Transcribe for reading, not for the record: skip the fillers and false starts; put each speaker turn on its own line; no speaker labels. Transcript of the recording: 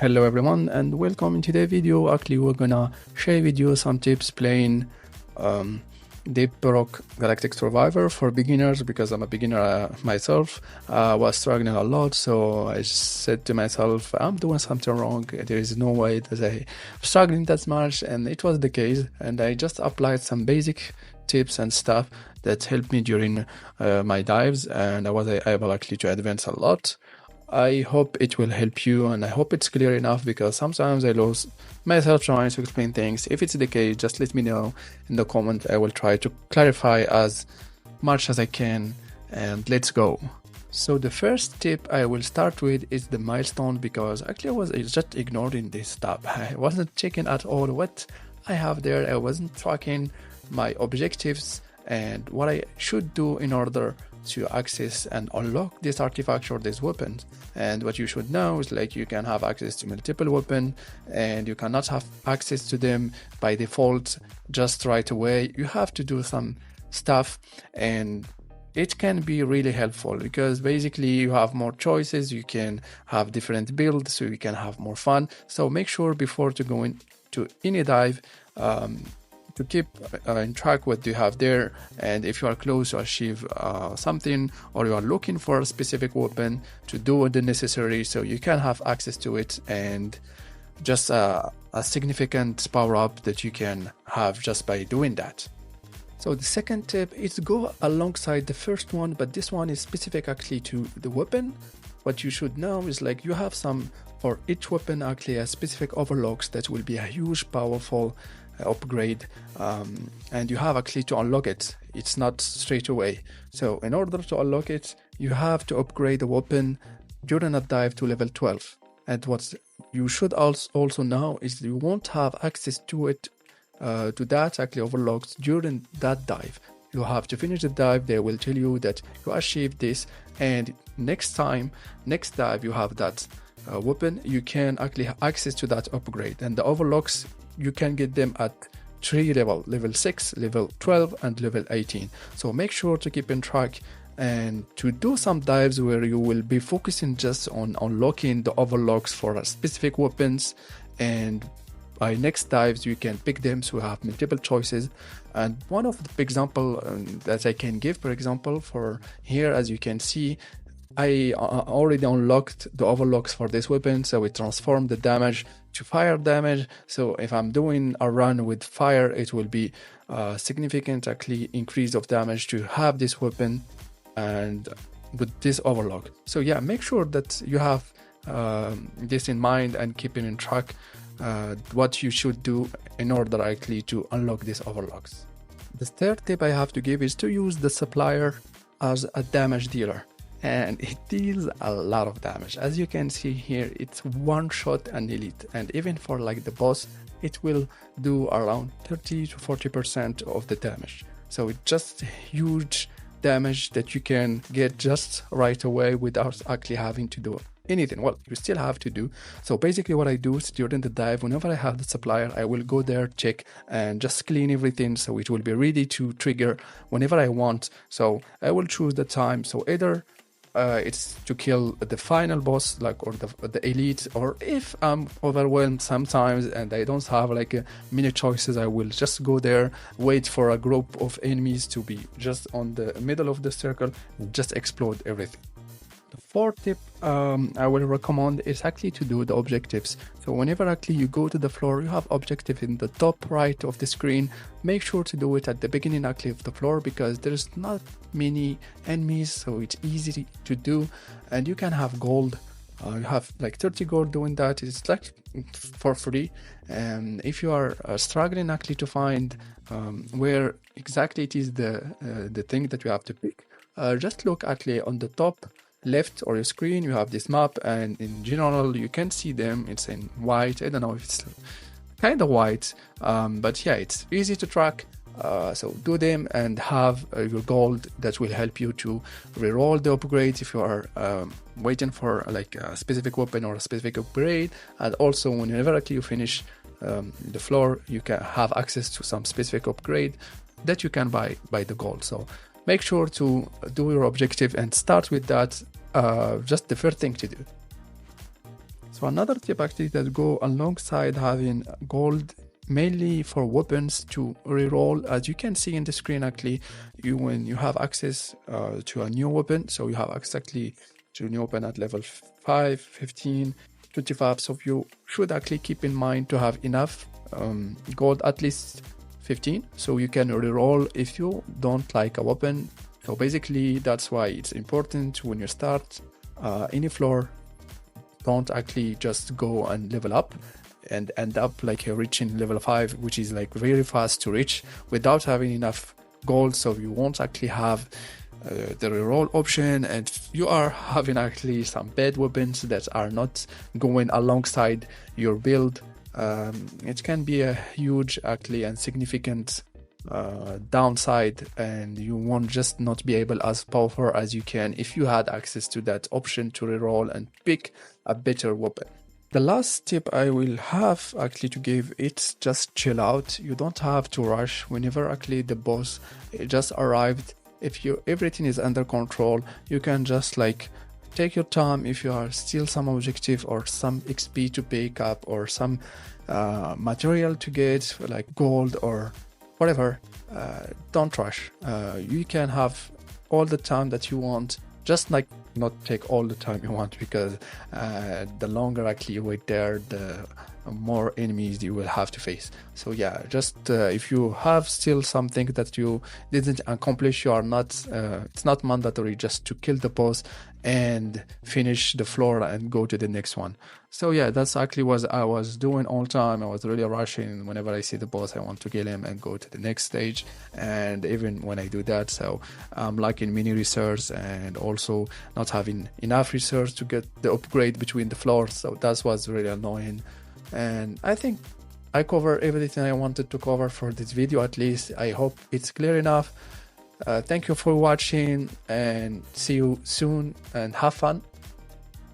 Hello everyone and welcome in today's video. Actually we're gonna share with you some tips playing Deep Rock Galactic Survivor for beginners, because I'm a beginner myself. I was struggling a lot, so I said to myself, I'm doing something wrong. There is no way that I'm struggling that much, and it was the case. And I just applied some basic tips and stuff that helped me during my dives, and I was able actually to advance a lot. I hope it will help you, and I hope it's clear enough, because sometimes I lose myself trying to explain things. If it's the case, just let me know in the comment. I will try to clarify as much as I can, and let's go. So the first tip I will start with is the milestone, because actually I was just ignoring this tab. I wasn't checking at all what I have there. I wasn't tracking my objectives and what I should do in order to access and unlock this artifact or these weapons. And what you should know is, like, you can have access to multiple weapons, and you cannot have access to them by default just right away. You have to do some stuff, and it can be really helpful because basically you have more choices, you can have different builds, so you can have more fun. So make sure before to go into any dive to keep in track what you have there, and if you are close to achieve something, or you are looking for a specific weapon, to do the necessary so you can have access to it, and just a significant power up that you can have just by doing that. So the second tip is go alongside the first one, but this one is specific actually to the weapon. What you should know is, like, you have some, for each weapon actually, a specific overlocks that will be a huge powerful upgrade, and you have actually to unlock it. It's not straight away. So in order to unlock it, you have to upgrade the weapon during a dive to level 12. And what you should also know is you won't have access to it, to that actually overlocks during that dive. You have to finish the dive. They will tell you that you achieved this, and next dive you have that weapon, you can actually have access to that upgrade. And the overlocks, you can get them at 3 levels: level 6, level 12, and level 18. So make sure to keep in track and to do some dives where you will be focusing just on unlocking the overlocks for specific weapons, and by next dives you can pick them, so you have multiple choices. And one of the example that I can give, for example, for here, as you can see, I already unlocked the overlocks for this weapon, so it transformed the damage to fire damage. So if I'm doing a run with fire, it will be a significant actually increase of damage to have this weapon and with this overlock. So yeah, make sure that you have this in mind and keeping in track what you should do in order actually to unlock these overlocks. The third tip I have to give is to use the supplier as a damage dealer, and it deals a lot of damage. As you can see here, it's one shot and elite, and even for like the boss, it will do around 30 to 40% of the damage. So it's just huge damage that you can get just right away without actually having to do anything. Well, you still have to do. So basically what I do is during the dive, whenever I have the supplier, I will go there, check, and just clean everything, so it will be ready to trigger whenever I want. So I will choose the time. So either it's to kill the final boss, like, or the elite, or if I'm overwhelmed sometimes and I don't have like many choices, I will just go there, wait for a group of enemies to be just on the middle of the circle, and just explode everything. The fourth tip I will recommend is actually to do the objectives. So whenever actually you go to the floor, you have objective in the top right of the screen. Make sure to do it at the beginning actually of the floor, because there's not many enemies, so it's easy to do, and you can have gold. You have like 30 gold doing that. It's like for free. And if you are struggling actually to find where exactly it is the thing that you have to pick, just look actually on the top left or your screen. You have this map, and in general you can see them. It's in white. I don't know if it's kind of white, but yeah, it's easy to track. So do them and have your gold that will help you to reroll the upgrade if you are waiting for like a specific weapon or a specific upgrade. And also whenever you finish the floor, you can have access to some specific upgrade that you can buy by the gold. So make sure to do your objective and start with that, just the first thing to do. So another tip actually that go alongside having gold mainly for weapons to reroll, as you can see in the screen actually, when you have access to a new weapon, so you have exactly to a new weapon at level 5, 15, 25, so you should actually keep in mind to have enough gold, at least 15, so you can reroll if you don't like a weapon. So basically that's why it's important when you start any floor, don't actually just go and level up and end up like reaching level 5, which is like very fast to reach without having enough gold. So you won't actually have the reroll option, and you are having actually some bad weapons that are not going alongside your build. It can be a huge actually and significant downside, and you won't just not be able as powerful as you can if you had access to that option to reroll and pick a better weapon. The last tip I will have actually to give, it's just chill out. You don't have to rush whenever actually the boss just arrived. If everything is under control, you can just like take your time. If you are still some objective or some XP to pick up or some material to get like gold or whatever, don't rush. You can have all the time that you want, just like not take all the time you want, because the longer actually you wait there, the more enemies you will have to face. So yeah, just if you have still something that you didn't accomplish, you are not it's not mandatory just to kill the boss and finish the floor and go to the next one. So yeah, that's actually what I was doing all the time. I was really rushing. Whenever I see the boss, I want to kill him and go to the next stage. And even when I do that, so I'm lacking mini research and also not having enough research to get the upgrade between the floors. So that was really annoying. And I think I covered everything I wanted to cover for this video. At least I hope it's clear enough. Thank you for watching, and see you soon, and have fun.